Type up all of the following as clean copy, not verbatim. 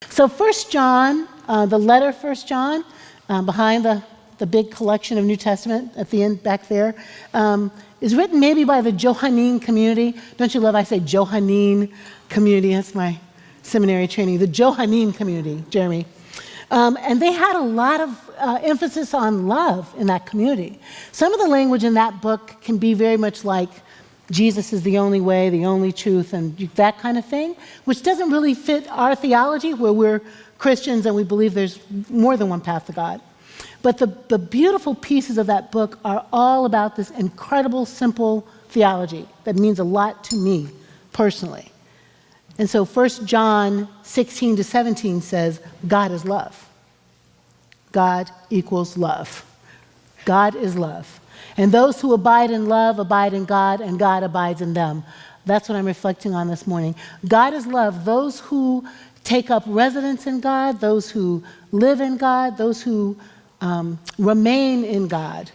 So 1 John, the letter 1 John, behind the big collection of New Testament at the end back there, is written maybe by the Johannine community. Don't you love I say Johannine community? That's my seminary training. The Johannine community, Jeremy. And they had a lot of emphasis on love in that community. Some of the language in that book can be very much like Jesus is the only way, the only truth, and that kind of thing, which doesn't really fit our theology where we're Christians and we believe there's more than one path to God. But the beautiful pieces of that book are all about this incredible, simple theology that means a lot to me personally. And so 1 John 16 to 17 says, God is love. God equals love. God is love. And those who abide in love abide in God, and God abides in them. That's what I'm reflecting on this morning. God is love. Those who take up residence in God, those who live in God, those who remain in God.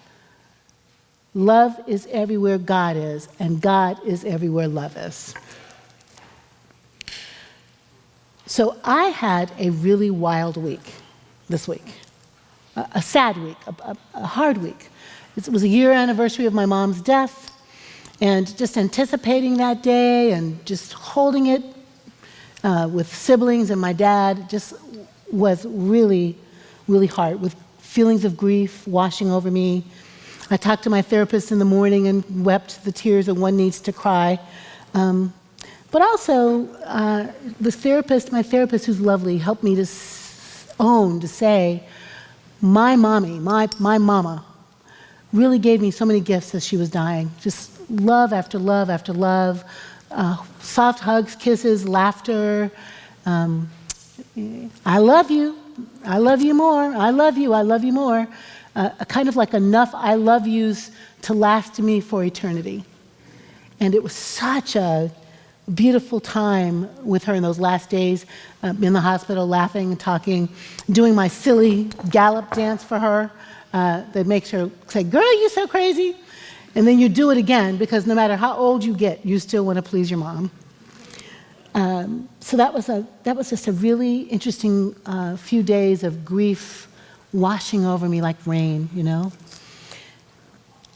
Love is everywhere God is, and God is everywhere love is. So I had a really wild week this week, a sad week, a hard week. It was a year anniversary of my mom's death, and just anticipating that day and just holding it with siblings and my dad just was really, really hard, with feelings of grief washing over me. I talked to my therapist in the morning and wept the tears that one needs to cry. But also, my therapist who's lovely, helped me to say, my mommy, my mama, really gave me so many gifts as she was dying. Just love after love after love, soft hugs, kisses, laughter. I love you. I love you more. I love you. I love you more. Kind of like enough I love yous to last me for eternity. And it was such a beautiful time with her in those last days, in the hospital, laughing and talking, doing my silly gallop dance for her. That makes her say, girl, you're so crazy. And then you do it again, because no matter how old you get, you still want to please your mom. So that was just a really interesting few days of grief washing over me like rain, you know.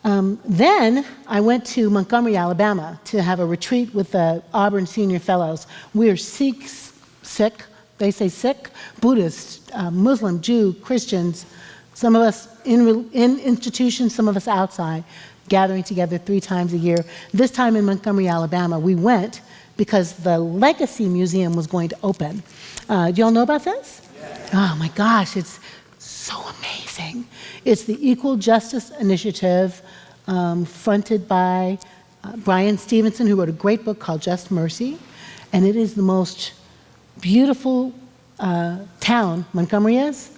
Then I went to Montgomery, Alabama to have a retreat with the Auburn Senior Fellows. We're Sikhs, Sikh, they say Sikh, Buddhist, Muslim, Jew, Christians, some of us in institutions, some of us outside, gathering together 3 times a year. This time in Montgomery, Alabama, we went because the Legacy Museum was going to open. Do y'all know about this? Yes. Oh my gosh, it's so amazing. It's the Equal Justice Initiative fronted by Brian Stevenson, who wrote a great book called Just Mercy. And it is the most beautiful town Montgomery is.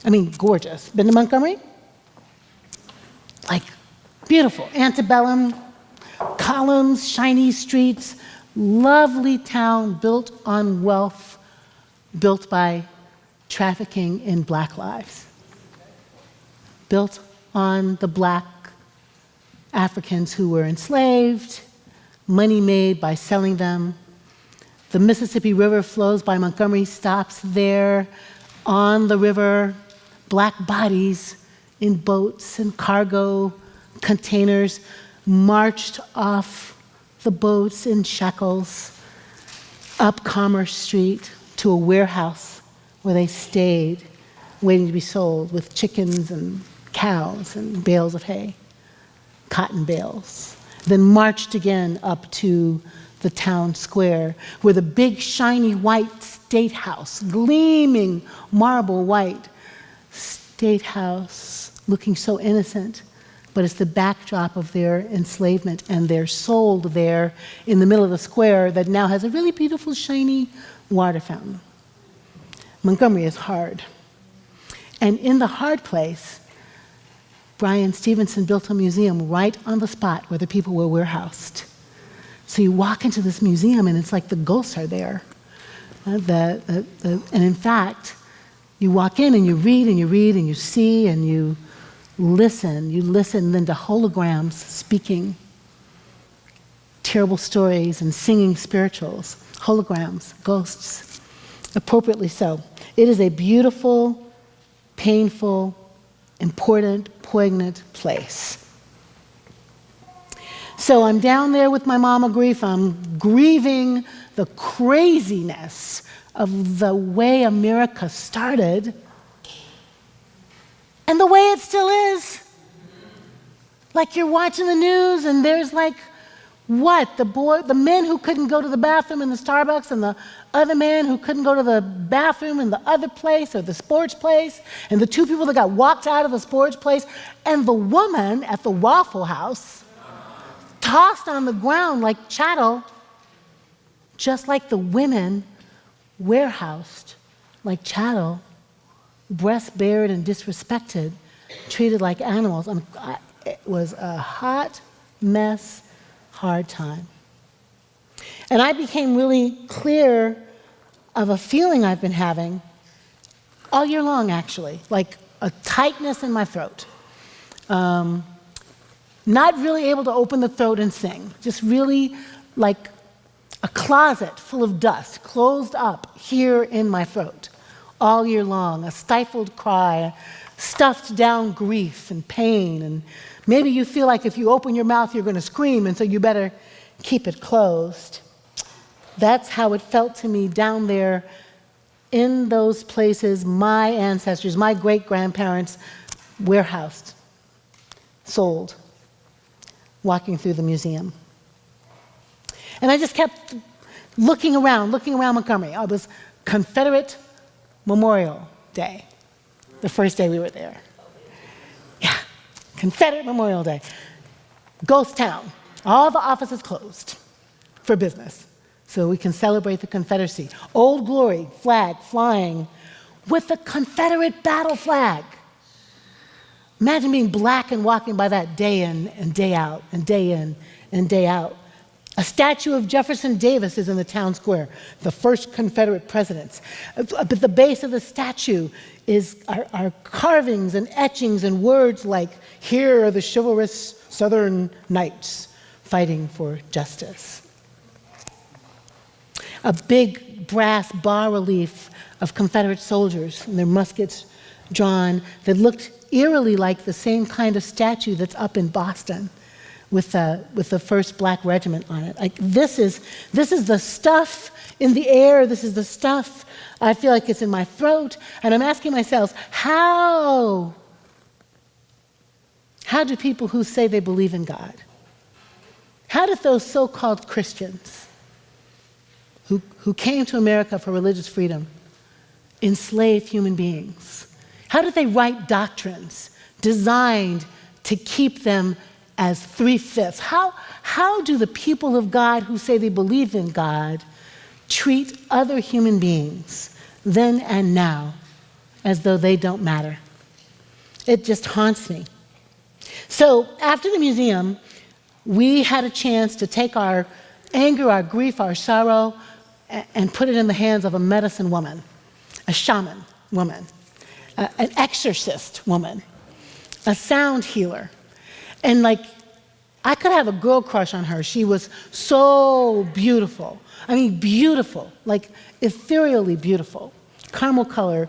I mean, gorgeous. Been to Montgomery? Like, beautiful. Antebellum, columns, shiny streets, lovely town built on wealth, built by trafficking in black lives. Built on the black Africans who were enslaved, money made by selling them. The Mississippi River flows by Montgomery, stops there on the river. Black bodies in boats and cargo containers marched off the boats in shackles up Commerce Street to a warehouse where they stayed, waiting to be sold with chickens and cows and bales of hay, cotton bales. Then marched again up to the town square where the big shiny white State House, gleaming marble white State House, looking so innocent, but it's the backdrop of their enslavement, and they're sold there in the middle of the square that now has a really beautiful shiny water fountain. Montgomery is hard. And in the hard place, Brian Stevenson built a museum right on the spot where the people were warehoused. So you walk into this museum and it's like the ghosts are there. And in fact, you walk in and you read and you read and you see and you listen then to holograms speaking terrible stories and singing spirituals, holograms, ghosts. appropriately so. It is a beautiful, painful, important, poignant place. So I'm down there with my mama grief. I'm grieving the craziness of the way America started and the way it still is. Like you're watching the news and there's like, what? The men who couldn't go to the bathroom in the Starbucks and the other man who couldn't go to the bathroom in the other place or the sports place, and the two people that got walked out of the sports place, and the woman at the Waffle House tossed on the ground like chattel, just like the women warehoused like chattel, breast bared and disrespected, treated like animals. It was a hot mess, hard time. And I became really clear of a feeling I've been having all year long, actually, like a tightness in my throat. Not really able to open the throat and sing, just really like a closet full of dust, closed up here in my throat all year long, a stifled cry, stuffed down grief and pain. And maybe you feel like if you open your mouth, you're going to scream, and so you better keep it closed. That's how it felt to me down there in those places my ancestors, my great-grandparents warehoused, sold, walking through the museum. And I just kept looking around Montgomery. It was Confederate Memorial Day, the first day we were there. Yeah, Confederate Memorial Day. Ghost town. All the offices closed for business, so we can celebrate the Confederacy. Old Glory flag flying with the Confederate battle flag. Imagine being black and walking by that day in and day out, and day in and day out. A statue of Jefferson Davis is in the town square, the first Confederate presidents. But the base of the statue are carvings and etchings and words like, "Here are the chivalrous Southern knights fighting for justice." A big brass bas-relief of Confederate soldiers and their muskets drawn that looked eerily like the same kind of statue that's up in Boston with the first black regiment on it. Like this is the stuff in the air. This is the stuff I feel like it's in my throat, and I'm asking myself, how do people who say they believe in God, how did those so-called Christians who came to America for religious freedom enslave human beings? How did they write doctrines designed to keep them as 3/5? How do the people of God who say they believe in God treat other human beings then and now as though they don't matter? It just haunts me. So after the museum, we had a chance to take our anger, our grief, our sorrow, and put it in the hands of a medicine woman, a shaman woman, an exorcist woman, a sound healer. And like, I could have a girl crush on her. She was so beautiful. I mean, beautiful, like ethereally beautiful. Caramel color,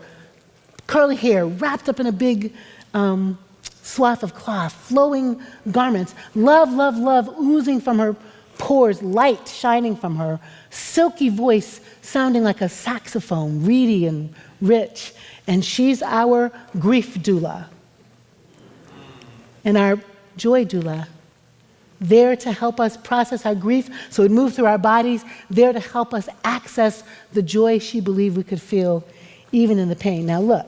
curly hair, wrapped up in a big swath of cloth, flowing garments, love, love, love oozing from her pores, light shining from her, silky voice sounding like a saxophone, reedy and rich. And she's our grief doula and our joy doula, there to help us process our grief so it moves through our bodies, there to help us access the joy she believed we could feel even in the pain. Now look,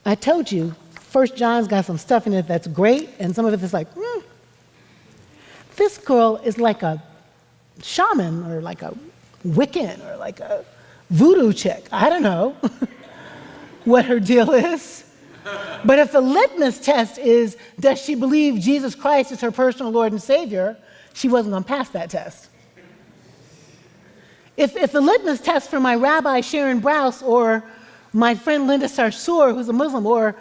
I told you, 1 John's got some stuff in it that's great, and some of it is like, this girl is like a shaman or like a Wiccan or like a voodoo chick. I don't know what her deal is. But if the litmus test is, does she believe Jesus Christ is her personal Lord and Savior, she wasn't going to pass that test. If the litmus test for my Rabbi Sharon Brous or my friend Linda Sarsour, who's a Muslim, or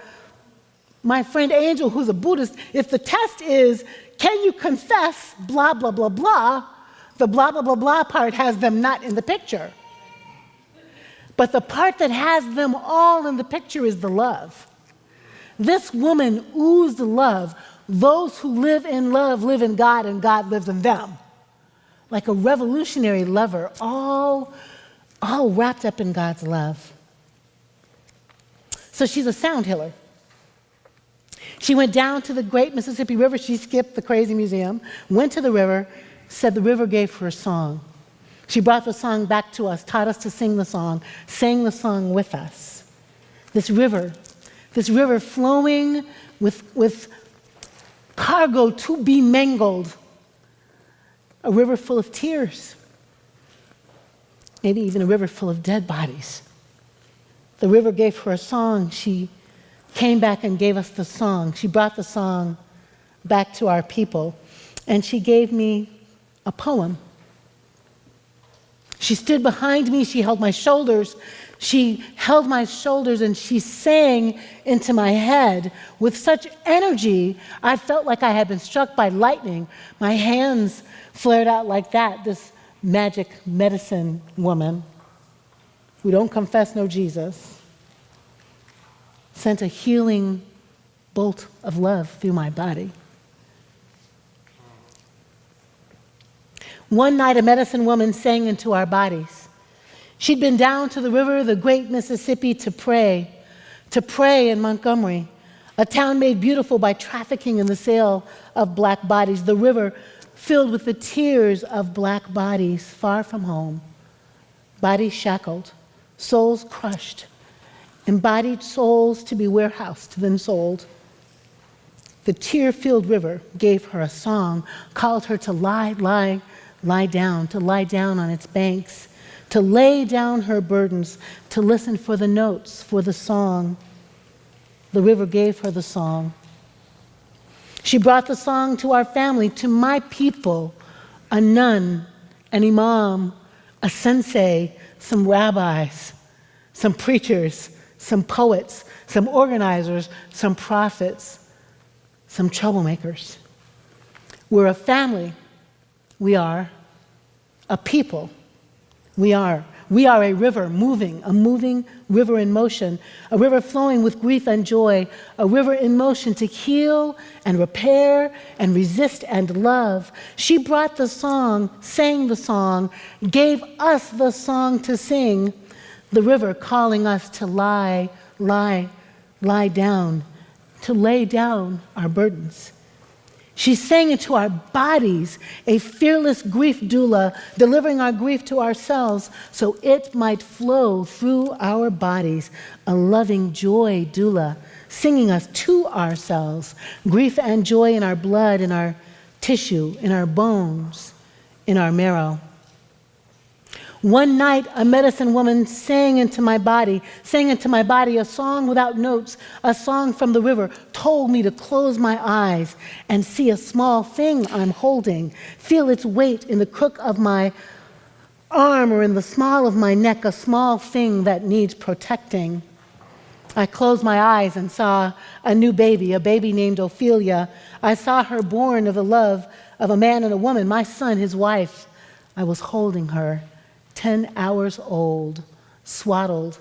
my friend Angel, who's a Buddhist, if the test is, can you confess blah, blah, blah, blah, the blah, blah, blah, blah part has them not in the picture. But the part that has them all in the picture is the love. This woman oozed love. Those who live in love live in God, and God lives in them. Like a revolutionary lover, all wrapped up in God's love. So she's a sound healer. She went down to the great Mississippi River. She skipped the crazy museum, went to the river, said the river gave her a song. She brought the song back to us, taught us to sing the song, sang the song with us. This river flowing with cargo to be mangled, a river full of tears, maybe even a river full of dead bodies. The river gave her a song. She came back and gave us the song. She brought the song back to our people, and she gave me a poem. She stood behind me, she held my shoulders. She held my shoulders and she sang into my head with such energy, I felt like I had been struck by lightning. My hands flared out like that, this magic medicine woman who don't confess no Jesus, sent a healing bolt of love through my body. One night, a medicine woman sang into our bodies. She'd been down to the river, the great Mississippi, to pray in Montgomery, a town made beautiful by trafficking in the sale of black bodies, the river filled with the tears of black bodies far from home, bodies shackled, souls crushed, embodied souls to be warehoused, then sold. The tear-filled river gave her a song, called her to lie down on its banks, to lay down her burdens, to listen for the notes, for the song. The river gave her the song. She brought the song to our family, to my people, a nun, an imam, a sensei, some rabbis, some preachers, some poets, some organizers, some prophets, some troublemakers. We're a family. We are a people. We are a river moving, a moving river in motion, a river flowing with grief and joy, a river in motion to heal and repair and resist and love. She brought the song, sang the song, gave us the song to sing, the river calling us to lie down, to lay down our burdens. She sang into our bodies, a fearless grief doula, delivering our grief to ourselves so it might flow through our bodies, a loving joy doula, singing us to ourselves, grief and joy in our blood, in our tissue, in our bones, in our marrow. One night, a medicine woman sang into my body a song without notes, a song from the river, told me to close my eyes and see a small thing I'm holding, feel its weight in the crook of my arm or in the small of my neck, a small thing that needs protecting. I closed my eyes and saw a new baby, a baby named Ophelia. I saw her born of the love of a man and a woman, my son, his wife. I was holding her. 10 hours old, swaddled,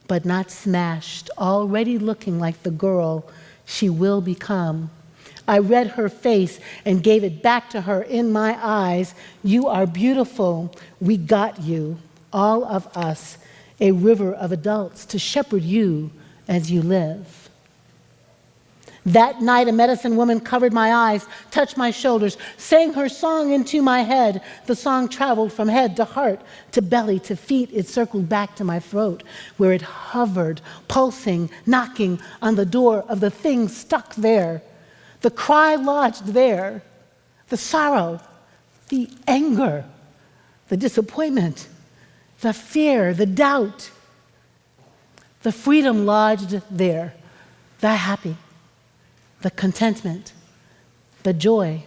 but not smashed, already looking like the girl she will become. I read her face and gave it back to her in my eyes. You are beautiful. We got you, all of us, a river of adults to shepherd you as you live. That night, a medicine woman covered my eyes, touched my shoulders, sang her song into my head. The song traveled from head to heart, to belly, to feet. It circled back to my throat, where it hovered, pulsing, knocking on the door of the thing stuck there. The cry lodged there, the sorrow, the anger, the disappointment, the fear, the doubt. The freedom lodged there, the happy, the contentment, the joy.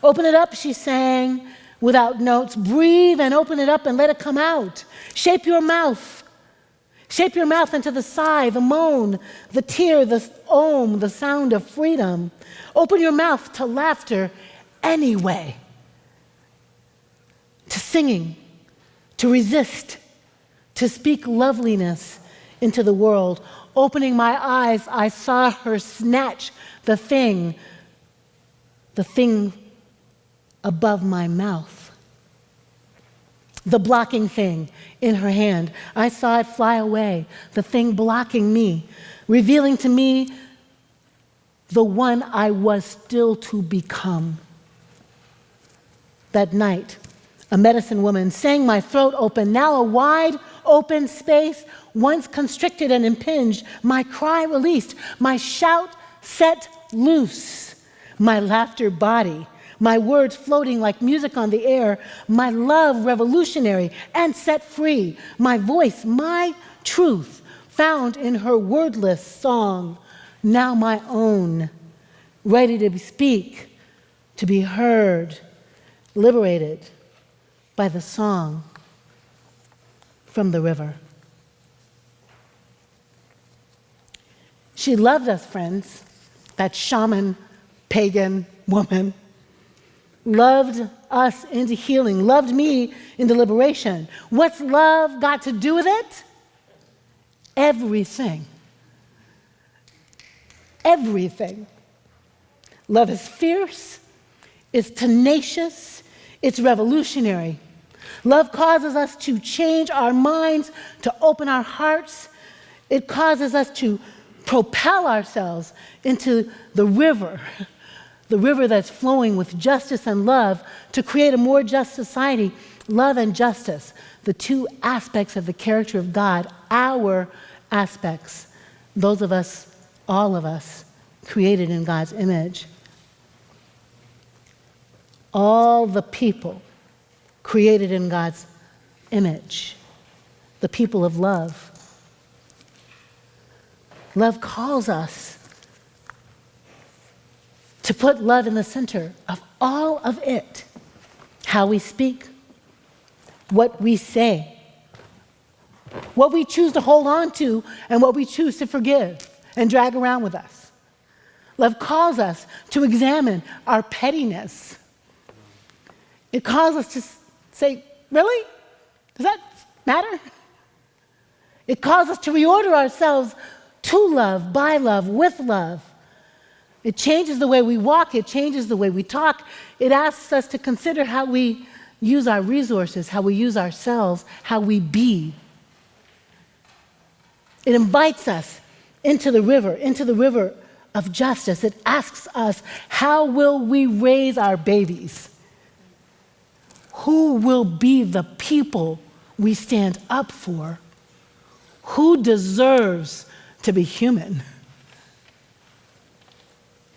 Open it up, she sang without notes. Breathe and open it up and let it come out. Shape your mouth. Shape your mouth into the sigh, the moan, the tear, the ohm, the sound of freedom. Open your mouth to laughter anyway, to singing, to resist, to speak loveliness into the world. Opening my eyes, I saw her snatch the thing above my mouth, the blocking thing in her hand. I saw it fly away, the thing blocking me, revealing to me the one I was still to become. That night, a medicine woman sang my throat open, now a wide open space, once constricted and impinged, my cry released, my shout set loose, my laughter body, my words floating like music on the air, my love revolutionary and set free, my voice, my truth, found in her wordless song, now my own, ready to speak, to be heard, liberated by the song from the river. She loved us, friends, that shaman, pagan woman. Loved us into healing, loved me into liberation. What's love got to do with it? Everything. Everything. Love is fierce, it's tenacious, it's revolutionary. Love causes us to change our minds, to open our hearts. It causes us to propel ourselves into the river that's flowing with justice and love to create a more just society. Love and justice, the two aspects of the character of God, our aspects, those of us, all of us, created in God's image. All the people created in God's image, the people of love. Love calls us to put love in the center of all of it. How we speak, what we say, what we choose to hold on to, and what we choose to forgive and drag around with us. Love calls us to examine our pettiness. It calls us to say, really? Does that matter? It calls us to reorder ourselves to love, by love, with love. It changes the way we walk, it changes the way we talk. It asks us to consider how we use our resources, how we use ourselves, how we be. It invites us into the river of justice. It asks us, how will we raise our babies? Who will be the people we stand up for? Who deserves to be human?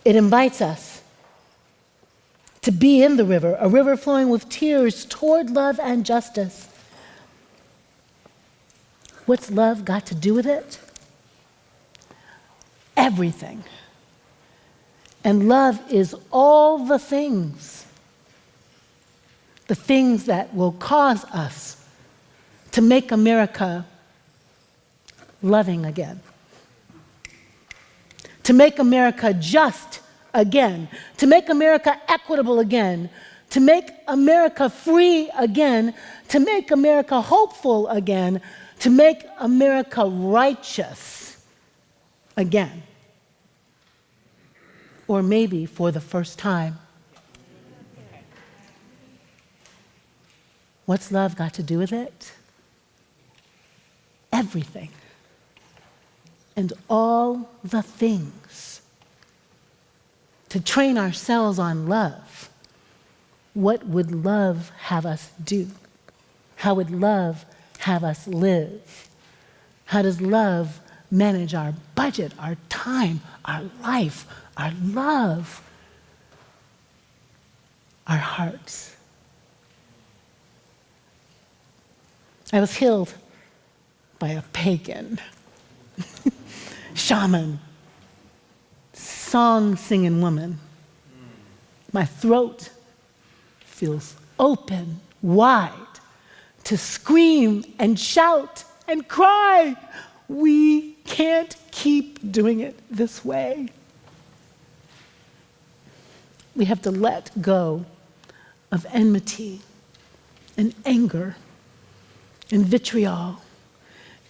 It invites us to be in the river, a river flowing with tears toward love and justice. What's love got to do with it? Everything. And love is all the things that will cause us to make America loving again, to make America just again, to make America equitable again, to make America free again, to make America hopeful again, to make America righteous again. Or maybe for the first time. What's love got to do with it? Everything. And all the things. To train ourselves on love. What would love have us do? How would love have us live? How does love manage our budget, our time, our life, our love, our hearts? I was healed by a pagan, shaman, song-singing woman. My throat feels open, wide, to scream and shout and cry. We can't keep doing it this way. We have to let go of enmity and anger and vitriol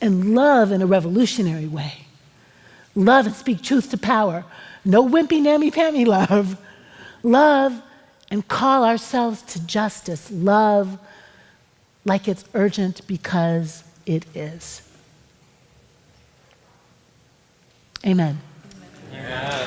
and love in a revolutionary way. Love and speak truth to power. No wimpy, nammy-pammy love. Love and call ourselves to justice. Love like it's urgent because it is. Amen. Amen.